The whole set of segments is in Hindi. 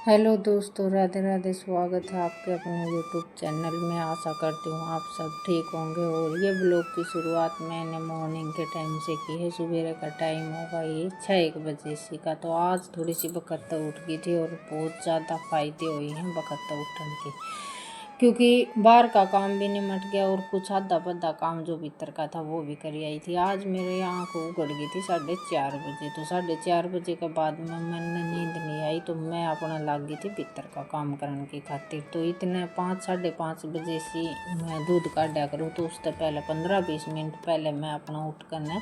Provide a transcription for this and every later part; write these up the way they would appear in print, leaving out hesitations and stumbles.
हेलो दोस्तों, राधे राधे। स्वागत है आपके अपने यूट्यूब चैनल में। आशा करती हूँ आप सब ठीक होंगे। और ये ब्लॉग की शुरुआत मैंने मॉर्निंग के टाइम से की है। सुबह का टाइम होगा ये 6-1 बजे से का। तो आज थोड़ी सी बखत उठ गई थी और बहुत ज़्यादा फायदे हुए हैं बखत उठने के, क्योंकि बाहर का काम भी निमट गया और कुछ आधा पद्धा काम जो भीतर का था वो भी कर आई थी। आज मेरे आँख उगड़ गई थी 4:30 बजे। तो 4:30 के बाद में मैंने नींद नहीं आई तो मैं अपना लाग गई थी भीतर का काम करने की खातिर। तो इतने 5-5:30 बजे से मैं दूध काटा करूँ तो उससे पहले 15-20 मिनट पहले मैं अपना उठ कर न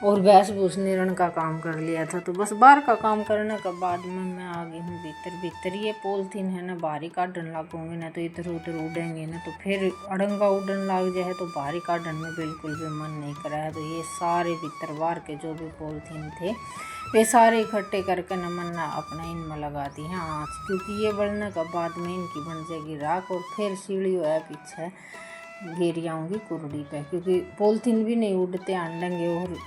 और भैंस भूस निरण का काम कर लिया था। तो बस बाहर का काम करने के बाद में मैं आ गई हूँ भीतर। ये पॉलिथीन है ना, बाहरी काटन लागूंगी ना तो इधर उधर उड़ेंगे ना तो फिर अड़ंगा उड़न लग जाए तो बाहरी काटन में बिल्कुल भी मन नहीं करा है। तो ये सारे भीतर बाहर के जो भी पॉलिथीन थे वे सारे इकट्ठे करके न मन अपना इनमें लगा दी हैं आँच, क्योंकि ये बढ़ने के बाद में इनकी बन जाएगी राख और फिर सीढ़ी है पीछे गिर आऊँगी कुरड़ी पे, क्योंकि पॉलिथीन भी नहीं उड़ते आंडेंगे और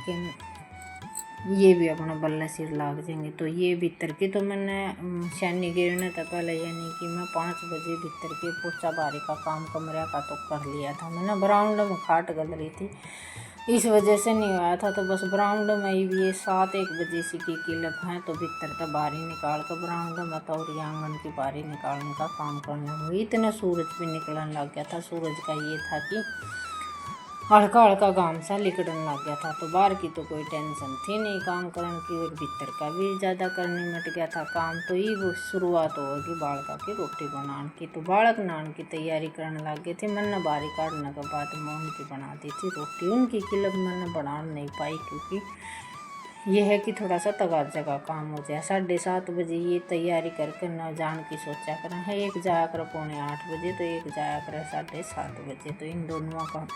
ये भी अपना बल्ले सिर लाग जाएंगे। तो ये भीतर की तो मैंने शैनी गिरने तक पहले यानी कि मैं 5 बजे भीतर के पोछा बारी का काम कमरे का तो कर लिया था। मैंने बरामदे में खाट गल रही थी, इस वजह से नहीं आया था। तो बस बरामदे में भी ये 7-1 बजे से की किलप है तो भीतर तो बारी निकाल कर बरामदे में तो और आंगन की बारी निकालने का काम करने हुई। इतना सूरज भी निकलने लग गया था। सूरज का ये था कि हल्का हल्का घाम सा लिकड़ने लग गया था। तो बाहर की तो कोई टेंशन थी नहीं काम करने की और भीतर का भी ज़्यादा करने मट गया था काम। तो ये वो शुरुआत होगी बालका की रोटी बनाने की। तो बालक नान की तैयारी करने लग गए थे। मैंने बारी काटने के बाद मैं उनकी बना दी थी रोटी। उनकी किलब मैंने बना नहीं पाई क्योंकि यह है कि थोड़ा सा तगार जगह काम हो जाए। 7:30 बजे ये तैयारी करके न जान की सोचा कर है। एक जाया कर 7:45 बजे तो एक जाया कर 7:30 बजे। तो इन दोनों का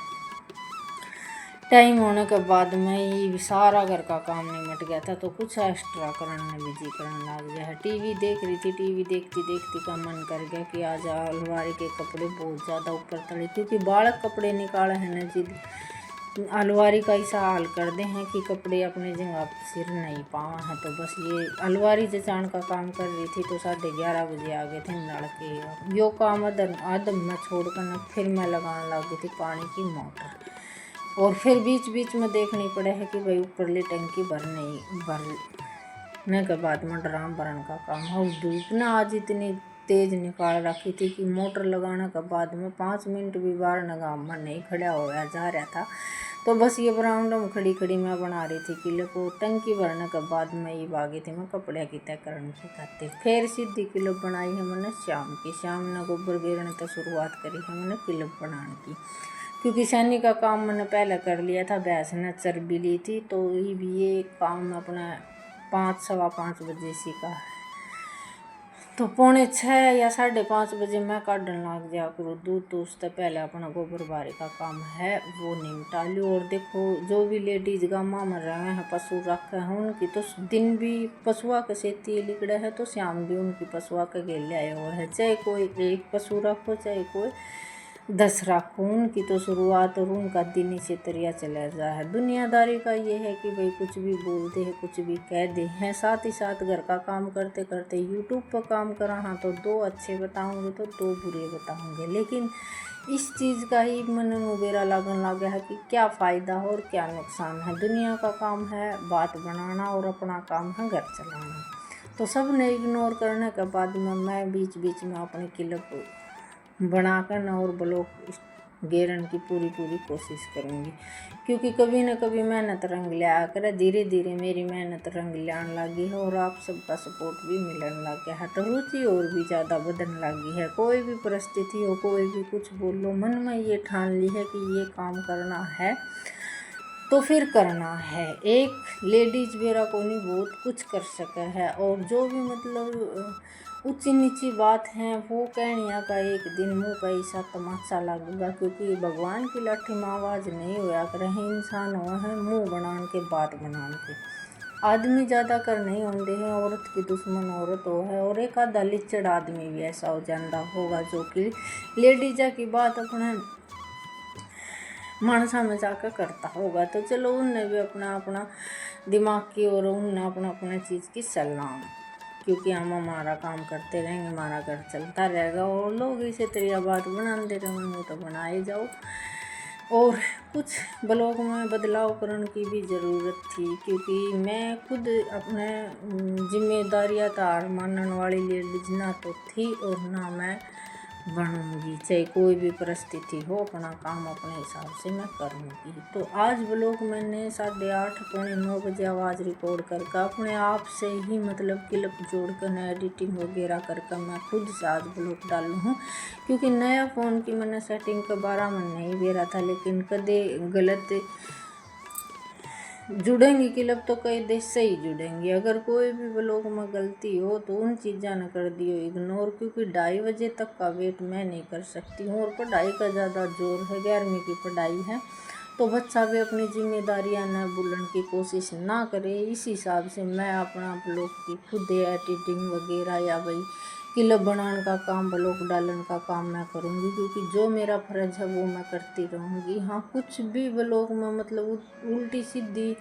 टाइम होने के बाद में ये सारा घर का काम निमट गया था। तो कुछ एक्स्ट्रा करने बिजी करने लग गया है। टीवी देख रही थी। टीवी देखती देखती का मन कर गया कि आज अलमारी के कपड़े बहुत ज़्यादा ऊपर तले, क्योंकि बालक कपड़े निकाले हैं न जिद अलमारी का ऐसा हाल कर दे हैं कि कपड़े अपने जगह सिर नहीं पावा है। तो बस ये अलमारी जचाण का काम कर रही थी तो 11:30 बजे आ गए थे नल के। यो काम आदम में छोड़ कर न फिर मैं लगाने लग गई थी पानी की मोटर। और फिर बीच बीच में देखनी पड़े है कि भाई ऊपरली टंकी भरने के बाद में ड्राम भरने का काम है। उस धूप ने आज इतनी तेज़ निकाल रखी थी कि मोटर लगाने के बाद में 5 मिनट भी बाहर नगाम में नहीं खड़ा होया जा रहा था। तो बस ये बरामदे में खड़ी खड़ी मैं बना रही थी किले को। टंकी भरने के बाद में ये भागी थी मैं कपड़े की तय करने की खातिर। फिर सीधी किलो बनाई है मैंने शाम ने गोबर गिरने तक शुरुआत करी है मैंने किलो बनाने की, क्योंकि सैनी का काम मैंने पहले कर लिया था। भैंस ने चर्बी ली थी तो ये काम अपना 5-5:15 बजे से का है। तो 5:45 या 5:30 बजे मैं काटने लग जाया करूँ दूध। तो उससे पहले अपना गोबर बारी का काम है वो निपटा लूँ। और देखो जो भी लेडीज गामा में रहे हैं पशु रखे हैं उनकी तो दिन भी पशुआ के सेती लिकड़े है तो शाम भी उनकी पशुआ के गेले आए और है। चाहे कोई एक पशु रखो चाहे कोई 10 राखो, उनकी तो शुरुआत और उनका दिन इसी तरह चला जा है। दुनियादारी का ये है कि भाई कुछ भी बोलते हैं कुछ भी कह दे हैं। साथ ही साथ घर का काम करते करते यूट्यूब पर काम करा हाँ तो 2 अच्छे बताऊंगे तो 2 बुरे बताऊंगे। लेकिन इस चीज़ का ही मन मुबेरा लगन लग गया है कि क्या फ़ायदा और क्या नुकसान है। दुनिया का काम है बात बनाना और अपना काम है घर चलाना। तो सब ने इग्नोर करने के बाद में मैं बीच बीच में अपनी किलब बनाकर न और ब्लॉक गेरन की पूरी कोशिश करूँगी, क्योंकि कभी न कभी मेहनत रंग लिया करे। धीरे धीरे मेरी मेहनत रंग लाने लगी है और आप सबका सपोर्ट भी मिलने लग गया है। तो रुचि और भी ज़्यादा बढ़ने लगी है। कोई भी परिस्थिति हो कोई भी कुछ बोल लो, मन में ये ठान ली है कि ये काम करना है तो फिर करना है। एक लेडीज मेरा को नहीं बहुत कुछ कर सके है। और जो भी मतलब ऊंची नीची बात है वो कहनिया का एक दिन मुँह का ऐसा तमाशा लगेगा, क्योंकि भगवान की लाठी में आवाज़ नहीं होया करे। इंसान हुआ है मुँह बनाने के बात बनाने के। आदमी ज़्यादा कर नहीं होते हैं, औरत की दुश्मन औरत हो है। और एक आधा लिचड़ आदमी भी ऐसा हो जाता होगा जो कि लेडीजा की बात अपने मानसा में जाकर करता होगा। तो चलो उनने भी अपना अपना दिमाग की और उनने अपना अपना चीज़ की सलाह क्योंकि हम हमारा काम करते रहेंगे, हमारा घर चलता रहेगा और लोग इसी तरह बात बनाते रहेंगे तो बनाए जाओ। और कुछ ब्लॉग में बदलाव करने की भी ज़रूरत थी, क्योंकि मैं खुद अपने जिम्मेदारियां हार मानने वाली लेडीज ना तो थी और ना मैं बनूंगी। चाहे कोई भी परिस्थिति हो, अपना काम अपने हिसाब से मैं करूंगी। तो आज ब्लॉग मैंने 8:30 पौने 9 बजे आवाज़ रिकॉर्ड करके अपने आप से ही मतलब क्लिप जोड़ कर एडिटिंग वगैरह करके मैं खुद से आज ब्लॉग डालू हूँ। क्योंकि नया फ़ोन की मैंने सेटिंग के बारे में नहीं बेरा था, लेकिन कदे गलत जुड़ेंगी क्लिप तो कई देश से ही जुड़ेंगी। अगर कोई भी ब्लॉग में गलती हो तो उन चीज़ा न कर दियो इग्नोर, क्योंकि 2:30 बजे तक का वेट मैं नहीं कर सकती हूँ और पढ़ाई का ज़्यादा जोर है, 11वीं की पढ़ाई है। तो बच्चा भी अपनी जिम्मेदारियां न भूलने की कोशिश ना करे, इस हिसाब से मैं अपना ब्लॉग की खुद एडिटिंग वगैरह या भाई क्लिप बनाने का काम, ब्लॉग डालने का काम मैं करूँगी। क्योंकि जो मेरा फ़र्ज है वो मैं करती रहूँगी। हाँ, कुछ भी ब्लॉग में मतलब उल्टी सीधी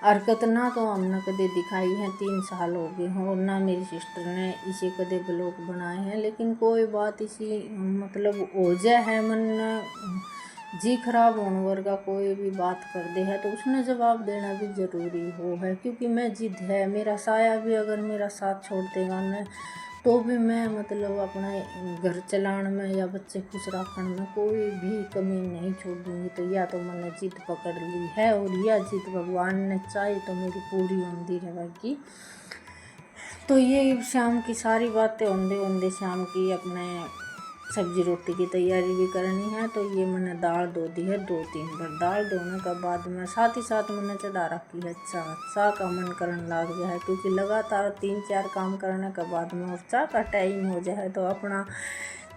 हरकत ना तो हमने कदे दिखाई है, 3 साल हो गए हैं और ना मेरी सिस्टर ने इसे कदे ब्लॉग बनाए हैं। लेकिन कोई बात इसी मतलब हो जाए है मन जी खराब होने वर्गा कोई भी बात कर दे है तो उसने जवाब देना भी ज़रूरी हो है। क्योंकि मैं जिद है, मेरा साया भी अगर मेरा साथ छोड़ देगा न तो भी मैं मतलब अपना घर चलाने में या बच्चे खुश रखने में कोई भी कमी नहीं छोड़ूंगी। तो या तो मैंने जिद पकड़ ली है और यह जिद भगवान ने चाहे तो मेरी पूरी होती रहेगी। तो ये शाम की सारी बातें होंदे शाम की अपने सब्जी रोटी की तैयारी भी करनी है। तो ये मैंने दाल धो दी है 2-3 बार। दाल धोने के बाद में साथ ही साथ मैंने चढ़ा रखी है चाह का मन करने लग गया है, क्योंकि लगातार 3-4 काम करने के बाद में और चाह का टाइम हो जाए तो अपना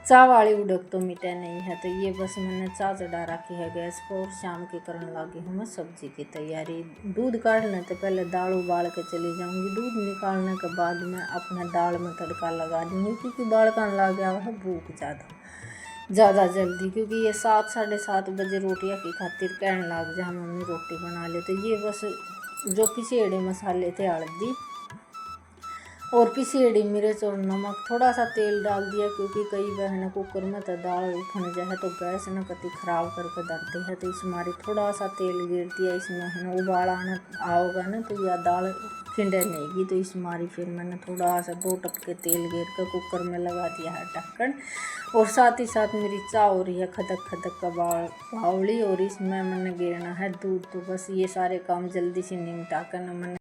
चाह वाली उड़क तो मिटे नहीं है। तो ये बस मैंने चाह चढ़ा रखी है गैस पर और शाम की करने लगी हूँ मैं सब्जी की तैयारी। दूध काटने तो पहले दाल उबाल के चली जाऊँगी, दूध निकालने के बाद मैं अपने दाल में तड़का लगा दूँगी। क्योंकि बड़कन लग गया है भूख ज़्यादा जल्दी, क्योंकि ये 7-7:30 बजे रोटियाँ की खातिर कहने लग जाए मम्मी रोटी बना ले। तो ये बस जो पिसेड़े मसाले थे हल्दी और पिसेड़ी मिर्च और नमक, थोड़ा सा तेल डाल दिया, क्योंकि कई बहनें कुकर में तो दाल उठने जाए तो गैस न कति ख़राब करके धरते हैं। तो इस मारी थोड़ा सा तेल गिर दिया, इसमें है ना उबाल आने आओगा ना तो यह दाल खिंडे नहीं। तो इस मारी फिर मैंने थोड़ा सा 2 टपके तेल गिर कर कुकर में लगा दिया है ढक्कन। और साथ ही साथ मेरी चाय हो रही है खदक खदक का बावली और इसमें मैंने गिरना है दूध। तो बस ये सारे काम जल्दी से निपटा कर मैंने